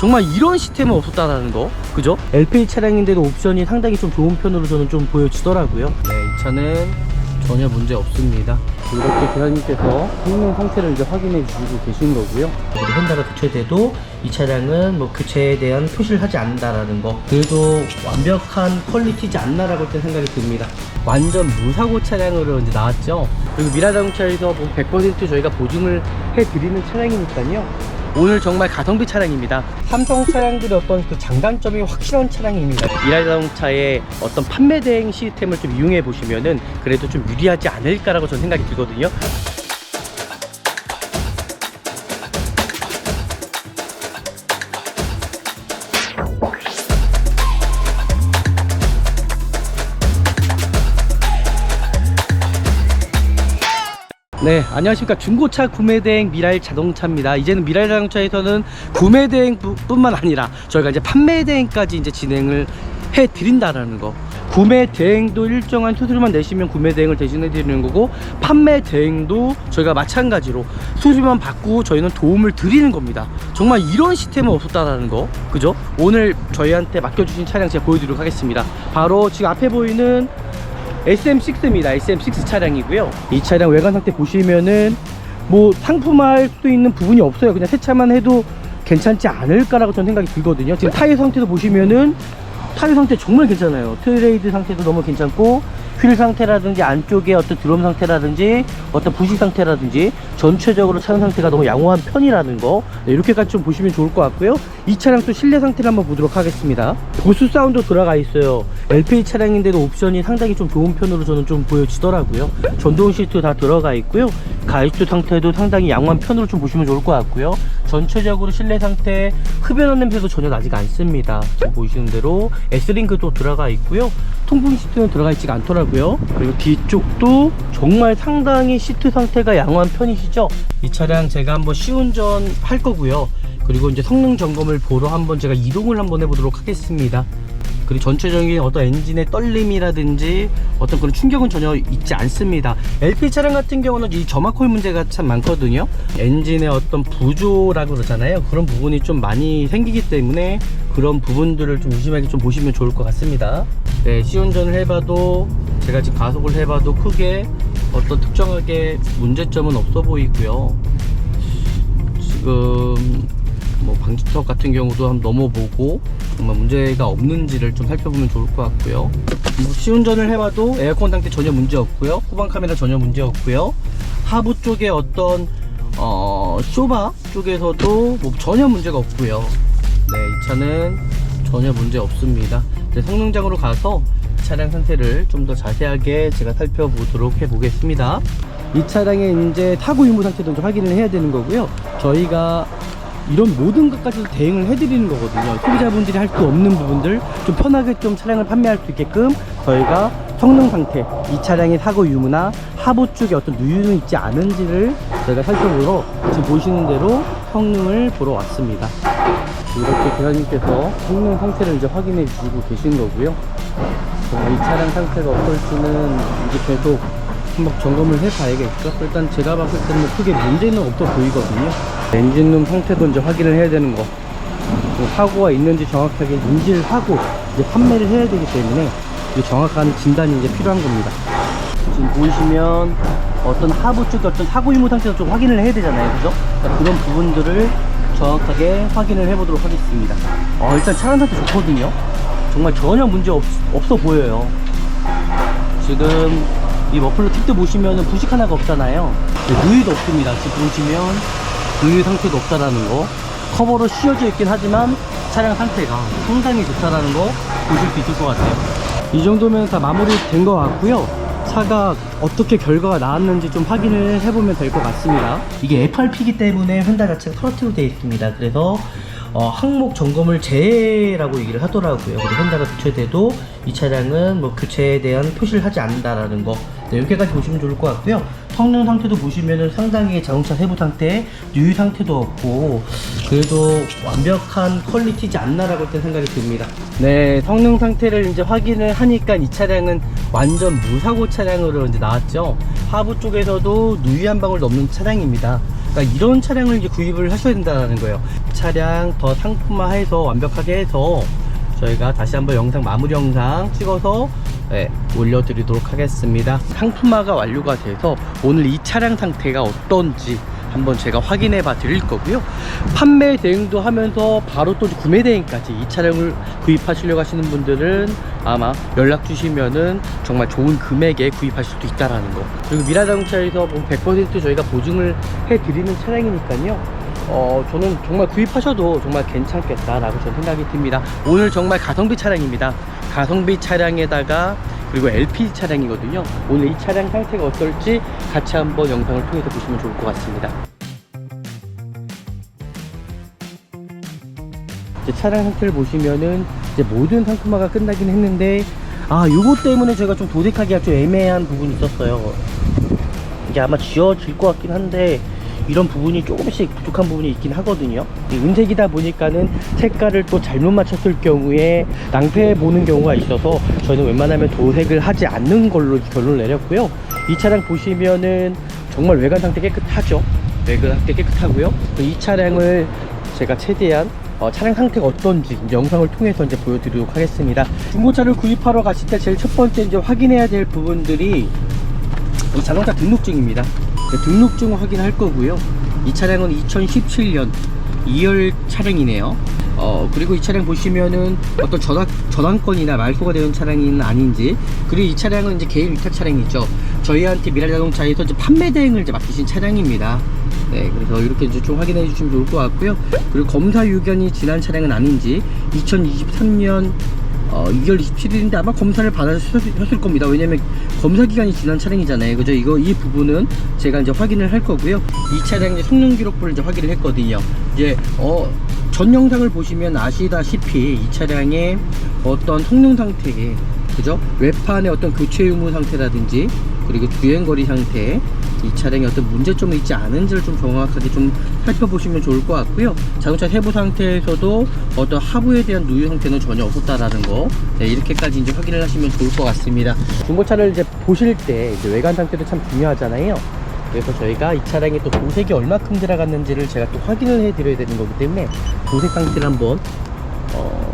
정말 이런 시스템은 없었다라는 거, 그죠? LPG 차량인데도 옵션이 상당히 좀 좋은 편으로 저는 좀 보여지더라고요. 네, 이 차는 전혀 문제 없습니다. 이렇게 대표님께서 성능 상태를 이제 확인해 주시고 계신 거고요. 그리고 펜다가 교체돼도 이 차량은 뭐 교체에 대한 표시를 하지 않는다라는 거, 그래도 완벽한 퀄리티지 않나라고 일단 생각이 듭니다. 완전 무사고 차량으로 이제 나왔죠. 그리고 미라자동차에서 100% 저희가 보증을 해드리는 차량이니까요. 오늘 정말 가성비 차량입니다. 삼성 차량들의 어떤 그 장단점이 확실한 차량입니다. 미라자동차의 어떤 판매 대행 시스템을 좀 이용해 보시면은 그래도 좀 유리하지 않을까라고 저는 생각이 들거든요. 네, 안녕하십니까. 중고차 구매대행 미랄 자동차입니다. 이제는 미랄 자동차에서는 구매대행 뿐만 아니라 저희가 이제 판매대행까지 이제 진행을 해 드린다라는 거. 구매대행도 일정한 수수료만 내시면 구매대행을 대신해 드리는 거고, 판매대행도 저희가 마찬가지로 수수료만 받고 저희는 도움을 드리는 겁니다. 정말 이런 시스템은 없었다라는 거, 그죠? 오늘 저희한테 맡겨주신 차량 제가 보여드리도록 하겠습니다. 바로 지금 앞에 보이는 SM6입니다. SM6 차량이고요. 이 차량 외관 상태 보시면은 뭐 상품화할 수 있는 부분이 없어요. 그냥 세차만 해도 괜찮지 않을까라고 저는 생각이 들거든요. 지금 타이어 상태도 보시면은 타이어 상태 정말 괜찮아요. 트레이드 상태도 너무 괜찮고, 휠 상태라든지 안쪽에 어떤 드럼 상태라든지 어떤 부식 상태라든지 전체적으로 차량 상태가 너무 양호한 편이라는 거, 네, 이렇게까지 좀 보시면 좋을 것 같고요. 이 차량 또 실내 상태를 한번 보도록 하겠습니다. 보스 사운드 들어가 있어요. LPG 차량인데도 옵션이 상당히 좀 좋은 편으로 저는 좀 보여지더라고요. 전동 시트 다 들어가 있고요. 가이드 상태도 상당히 양호한 편으로 좀 보시면 좋을 것 같고요. 전체적으로 실내 상태 흡연한 냄새도 전혀 나지가 않습니다. 지금 보시는 대로 S링크도 들어가 있고요. 통풍 시트는 들어가 있지가 않더라고요. 그리고 뒤쪽도 정말 상당히 시트 상태가 양호한 편이시죠. 이 차량 제가 한번 시운전 할 거고요. 그리고 이제 성능 점검을 보러 한번 제가 이동을 한번 해보도록 하겠습니다. 그리고 전체적인 어떤 엔진의 떨림이라든지 어떤 그런 충격은 전혀 있지 않습니다. LP 차량 같은 경우는 이 점화코일 문제가 참 많거든요. 엔진의 어떤 부조라고 그러잖아요. 그런 부분이 좀 많이 생기기 때문에 그런 부분들을 좀 유심하게 좀 보시면 좋을 것 같습니다. 네, 시운전을 해봐도, 제가 지금 가속을 해봐도 크게 어떤 특정하게 문제점은 없어 보이고요. 지금 뭐 방지턱 같은 경우도 한번 넘어보고 정말 문제가 없는지를 좀 살펴보면 좋을 것 같고요. 뭐 시운전을 해봐도 에어컨 상태 전혀 문제 없고요. 후방 카메라 전혀 문제 없고요. 하부 쪽에 어떤 쇼바 쪽에서도 뭐 전혀 문제가 없고요. 네, 이 차는 전혀 문제 없습니다. 네, 성능장으로 가서 차량 상태를 좀 더 자세하게 제가 살펴보도록 해보겠습니다. 이 차량의 이제 타고 유무 상태도 좀 확인을 해야 되는 거고요. 저희가 이런 모든 것까지도 대응을 해드리는 거거든요. 소비자분들이 할 수 없는 부분들 좀 편하게 좀 차량을 판매할 수 있게끔 저희가 성능 상태, 이 차량의 사고 유무나 하부 쪽에 어떤 누유는 있지 않은지를 저희가 살펴보러 지금 보시는 대로 성능을 보러 왔습니다. 이렇게 대표님께서 성능 상태를 이제 확인해 주시고 계신 거고요. 이 차량 상태가 어떨지는 이제 계속 한번 점검을 해 봐야겠죠. 일단 제가 봤을 때는 뭐 크게 문제는 없어 보이거든요. 엔진룸 상태도 이제 확인을 해야 되는 거, 뭐 사고가 있는지 정확하게 인지를 하고 이제 판매를 해야 되기 때문에 이제 정확한 진단이 이제 필요한 겁니다. 지금 보시면 어떤 하부 쪽에 어떤 사고 유무 상태도 좀 확인을 해야 되잖아요, 그죠? 그러니까 그런 부분들을 정확하게 확인을 해 보도록 하겠습니다. 일단 차량 상태 좋거든요. 정말 전혀 문제 없어 보여요. 지금 이 머플러 팁도 보시면은 부식 하나가 없잖아요. 누유도 없습니다. 지금 보시면 누유 상태도 없다라는 거, 커버로 씌워져 있긴 하지만 차량 상태가 상당히 좋다라는 거 보실 수 있을 것 같아요. 이 정도면 다 마무리 된 것 같고요. 차가 어떻게 결과가 나왔는지 좀 확인을 해보면 될 것 같습니다. 이게 FRP이기 때문에 휀다 자체가 터널티로 되어 있습니다. 그래서 항목 점검을 제외라고 얘기를 하더라고요. 그리고 휀다가 교체돼도 이 차량은 뭐 교체에 대한 표시를 하지 않는다라는 거, 네, 이렇게까지 보시면 좋을 것 같고요. 성능 상태도 보시면은 상당히 자동차 세부 상태, 누유 상태도 없고 그래도 완벽한 퀄리티지 않나라고 일단 생각이 듭니다. 네, 성능 상태를 이제 확인을 하니까 이 차량은 완전 무사고 차량으로 이제 나왔죠. 하부 쪽에서도 누유 한 방울 넘는 차량입니다. 그러니까 이런 차량을 이제 구입을 하셔야 된다는 거예요. 차량 더 상품화해서 완벽하게 해서 저희가 다시 한번 영상 마무리 영상 찍어서 올려드리도록 하겠습니다. 상품화가 완료가 돼서 오늘 이 차량 상태가 어떤지 한번 제가 확인해 봐 드릴 거고요. 판매 대행도 하면서 바로 또 구매 대행까지 이 차량을 구입하시려고 하시는 분들은 아마 연락 주시면은 정말 좋은 금액에 구입하실 수도 있다라는 거. 그리고 미라자동차에서 100% 저희가 보증을 해 드리는 차량이니까요. 저는 정말 구입하셔도 정말 괜찮겠다라고 저는 생각이 듭니다. 오늘 정말 가성비 차량입니다. 가성비 차량에다가 그리고 LPG 차량이거든요. 오늘 이 차량 상태가 어떨지 같이 한번 영상을 통해서 보시면 좋을 것 같습니다. 이제 차량 상태를 보시면은 이제 모든 상품화가 끝나긴 했는데 요거 때문에 제가 좀 도색하기가 좀 애매한 부분이 있었어요. 이게 아마 지워질 것 같긴 한데 이런 부분이 조금씩 부족한 부분이 있긴 하거든요. 은색이다 보니까는 색깔을 또 잘못 맞췄을 경우에 낭패 보는 경우가 있어서 저희는 웬만하면 도색을 하지 않는 걸로 결론을 내렸고요. 이 차량 보시면은 정말 외관 상태 깨끗하죠. 외관 상태 깨끗하고요. 이 차량을 제가 최대한 차량 상태가 어떤지 영상을 통해서 이제 보여드리도록 하겠습니다. 중고차를 구입하러 가실 때 제일 첫 번째 이제 확인해야 될 부분들이 이 자동차 등록증입니다. 등록증을 확인할 거고요. 이 차량은 2017년 2월 차량이네요. 그리고 이 차량 보시면은 어떤 저당권이나 말소가 되는 차량이 아닌지, 그리고 이 차량은 이제 개인 위탁 차량이죠. 저희한테 미라자동차에서 이제 판매 대행을 이제 맡기신 차량입니다. 네, 그래서 이렇게 이제 좀 확인해 주시면 좋을 것 같고요. 그리고 검사 유견이 지난 차량은 아닌지 2023년 2월 27일인데 아마 검사를 받으셨을 겁니다. 왜냐면 검사 기간이 지난 차량이잖아요. 그죠? 이 부분은 제가 이제 확인을 할 거고요. 이 차량 이제 성능 기록부를 이제 확인을 했거든요. 이제 전 영상을 보시면 아시다시피 이 차량의 어떤 성능 상태에, 그죠? 외판의 어떤 교체 유무 상태라든지 그리고 주행거리 상태, 이 차량에 어떤 문제점이 있지 않은지를 좀 정확하게 좀 살펴보시면 좋을 것 같고요. 자동차 세부 상태에서도 어떤 하부에 대한 누유 상태는 전혀 없었다라는 거, 이렇게까지 이제 확인을 하시면 좋을 것 같습니다. 중고차를 이제 보실 때 이제 외관 상태도 참 중요하잖아요. 그래서 저희가 이 차량에 또 도색이 얼마큼 들어갔는지를 제가 또 확인을 해 드려야 되는 거기 때문에 도색 상태를 한번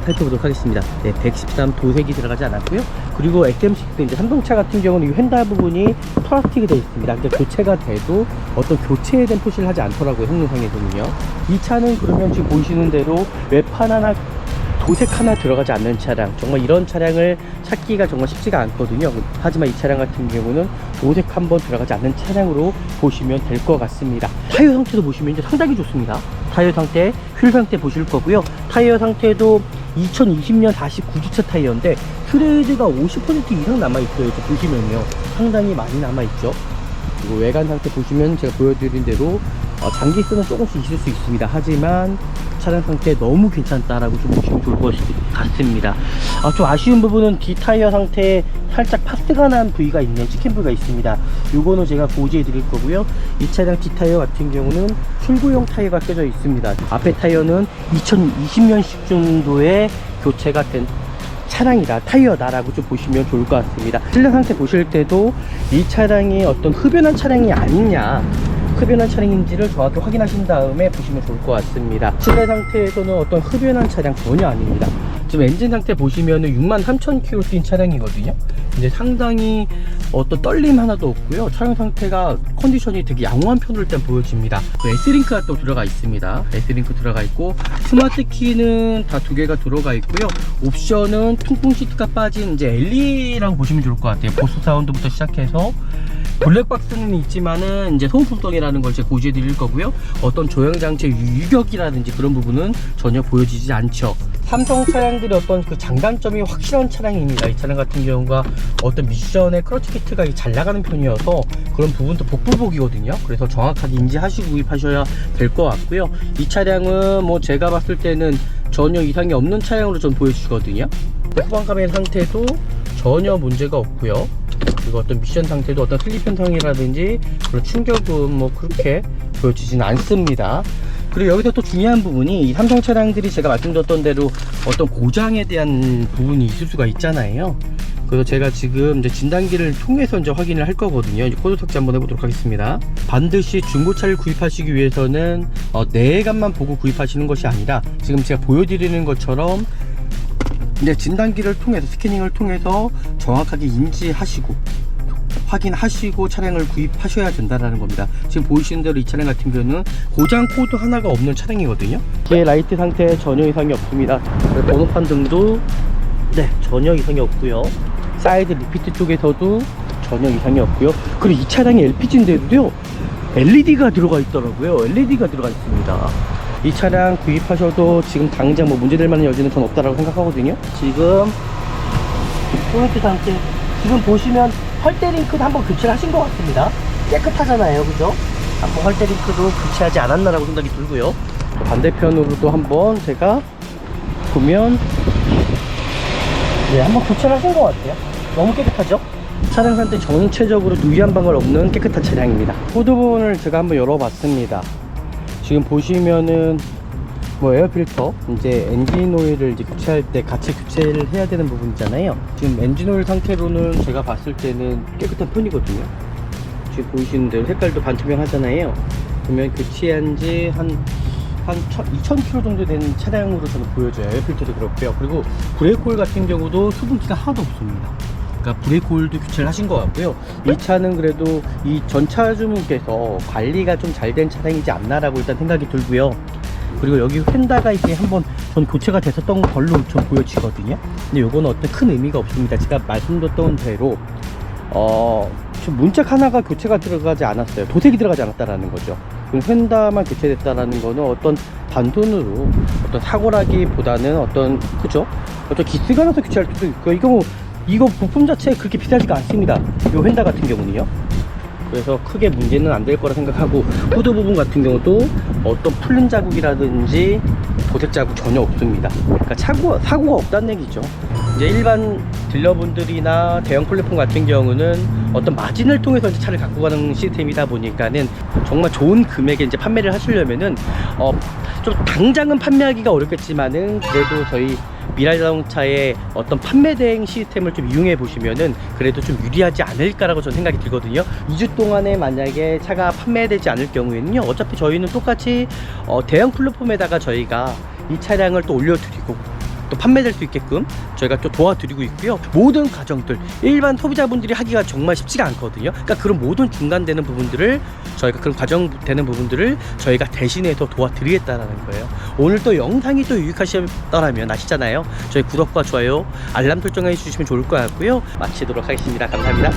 살펴보도록 하겠습니다. 네, 113 도색이 들어가지 않았고요. 그리고 XM6 이제 삼성차 같은 경우는 이 휀다 부분이 플라스틱이 되어 있습니다. 그러니까 교체가 돼도 어떤 교체에 대한 표시를 하지 않더라고요, 성능상에서는요. 이 차는 그러면 지금 보시는 대로 외판 하나, 도색 하나 들어가지 않는 차량, 정말 이런 차량을 찾기가 정말 쉽지가 않거든요. 하지만 이 차량 같은 경우는 도색 한번 들어가지 않는 차량으로 보시면 될 것 같습니다. 타이어 상태도 보시면 이제 상당히 좋습니다. 타이어 상태, 휠 상태 보실 거고요. 타이어 상태도 2020년 49주차 타이어인데 트레이드가 50% 이상 남아있어요. 보시면요, 상당히 많이 남아있죠. 그리고 외관 상태 보시면 제가 보여드린 대로 장기수는 조금씩 있을 수 있습니다. 하지만 차량 상태 너무 괜찮다라고 좀 보시면 좋을 것 같습니다. 좀 아쉬운 부분은 뒤 타이어 상태에 살짝 파스가 난 부위가 있네요. 치킨 부위가 있습니다. 요거는 제가 고지해 드릴 거고요. 이 차량 뒤 타이어 같은 경우는 출고용 타이어가 껴져 있습니다. 앞에 타이어는 2020년식 정도에 교체가 된 차량이다, 타이어다라고 좀 보시면 좋을 것 같습니다. 실내 상태 보실 때도 이 차량이 어떤 흡연한 차량이 아니냐, 흡연한 차량인지를 정확히 확인하신 다음에 보시면 좋을 것 같습니다. 실내 상태에서는 어떤 흡연한 차량 전혀 아닙니다. 지금 엔진 상태 보시면은 63,000km 뛴 차량이거든요. 이제 상당히 어떤 떨림 하나도 없고요. 차량 상태가 컨디션이 되게 양호한 편으로 일단 보여집니다. S링크가 또 들어가 있습니다. S링크 들어가 있고 스마트 키는 다 2개가 들어가 있고요. 옵션은 통풍 시트가 빠진 이제 LE라고 보시면 좋을 것 같아요. 보스 사운드부터 시작해서 블랙박스는 있지만은 이제 소음풍덩이라는 걸 제가 고지해 드릴 거고요. 어떤 조향장치의 유격이라든지 그런 부분은 전혀 보여지지 않죠. 삼성 차량들의 어떤 그 장단점이 확실한 차량입니다. 이 차량 같은 경우가 어떤 미션의 크러치 키트가 잘 나가는 편이어서 그런 부분도 복불복이거든요. 그래서 정확하게 인지하시고 구입하셔야 될 것 같고요. 이 차량은 뭐 제가 봤을 때는 전혀 이상이 없는 차량으로 좀 보여주시거든요. 후방 카메라 상태도 전혀 문제가 없고요. 그리고 어떤 미션 상태도 어떤 슬립 현상이라든지 그런 충격은 뭐 그렇게 보여지지는 않습니다. 그리고 여기서 또 중요한 부분이 이 삼성 차량들이 제가 말씀드렸던 대로 어떤 고장에 대한 부분이 있을 수가 있잖아요. 그래서 제가 지금 이제 진단기를 통해서 이제 확인을 할 거거든요. 이제 코드 삭제 한번 해보도록 하겠습니다. 반드시 중고차를 구입하시기 위해서는 내외관만 보고 구입하시는 것이 아니라 지금 제가 보여드리는 것처럼 이제 진단기를 통해서 스캐닝을 통해서 정확하게 인지하시고 확인하시고 차량을 구입하셔야 된다는 겁니다. 지금 보이시는 대로 이 차량 같은 경우는 고장 코드 하나가 없는 차량이거든요. 뒤에 라이트 상태 전혀 이상이 없습니다. 번호판 등도 네, 전혀 이상이 없고요. 사이드 리피트 쪽에서도 전혀 이상이 없고요. 그리고 이 차량이 LPG인데도요 LED가 들어가 있더라고요. LED가 들어가 있습니다. 이 차량 구입하셔도 지금 당장 뭐 문제될 만한 여지는 전 없다라고 생각하거든요. 지금 포인트 상태 지금 보시면 헐대링크도 한번 교체를 하신 것 같습니다. 깨끗하잖아요, 그죠? 한번 헐대링크도 교체하지 않았나라고 생각이 들고요. 반대편으로도 한번 제가 보면 네, 한번 교체를 하신 것 같아요. 너무 깨끗하죠? 차량 상태 전체적으로 누이 한 방울 없는 깨끗한 차량입니다. 후드 부분을 제가 한번 열어봤습니다. 지금 보시면은 뭐 에어필터 이제 엔진 오일을 이제 교체할 때 같이 교체를 해야 되는 부분이잖아요. 지금 엔진 오일 상태로는 제가 봤을 때는 깨끗한 편이거든요. 지금 보이시는 대로 색깔도 반투명하잖아요. 그러면 교체한 지 한 2000km 정도 된 차량으로 저는 보여져요. 에어필터도 그렇고요. 그리고 브레이크 오일 같은 경우도 수분기가 하나도 없습니다. 그러니까 브레이크 오일도 교체를 하신 것 같고요. 이 차는 그래도 이 전 차주분께서 관리가 좀 잘 된 차량이지 않나라고 일단 생각이 들고요. 그리고 여기 휀다가 이게 한번 전 교체가 됐었던 걸로 좀 보여지거든요. 근데 요거는 어떤 큰 의미가 없습니다. 제가 말씀드렸던 대로 지금 문짝 하나가 교체가 들어가지 않았어요. 도색이 들어가지 않았다라는 거죠. 그럼 휀다만 교체됐다라는 거는 어떤 단돈으로 어떤 사고라기보다는 어떤 그죠? 어떤 기스가 나서 교체할 수도 있고 이거 부품 자체 그렇게 비싸지가 않습니다. 요 휀다 같은 경우는요. 그래서 크게 문제는 안 될 거라 생각하고 후드 부분 같은 경우도 어떤 풀린 자국이라든지 도색 자국 전혀 없습니다. 그러니까 사고가 없다는 얘기죠. 이제 일반 딜러분들이나 대형 플랫폼 같은 경우는 어떤 마진을 통해서 이제 차를 갖고 가는 시스템이다 보니까는 정말 좋은 금액에 이제 판매를 하시려면은 좀 당장은 판매하기가 어렵겠지만은 그래도 저희 미라이 자동차의 어떤 판매 대행 시스템을 좀 이용해 보시면은 그래도 좀 유리하지 않을까라고 저는 생각이 들거든요. 2주 동안에 만약에 차가 판매되지 않을 경우에는요, 어차피 저희는 똑같이 대형 플랫폼에다가 저희가 이 차량을 또 올려드리고 또 판매될 수 있게끔 저희가 또 도와드리고 있고요. 모든 과정들 일반 소비자분들이 하기가 정말 쉽지가 않거든요. 그러니까 그런 모든 중간되는 부분들을 저희가 그런 과정되는 부분들을 저희가 대신해서 도와드리겠다는 거예요. 오늘 또 영상이 또 유익하셨더라면 아시잖아요. 저희 구독과 좋아요 알람 설정해 주시면 좋을 것 같고요. 마치도록 하겠습니다. 감사합니다.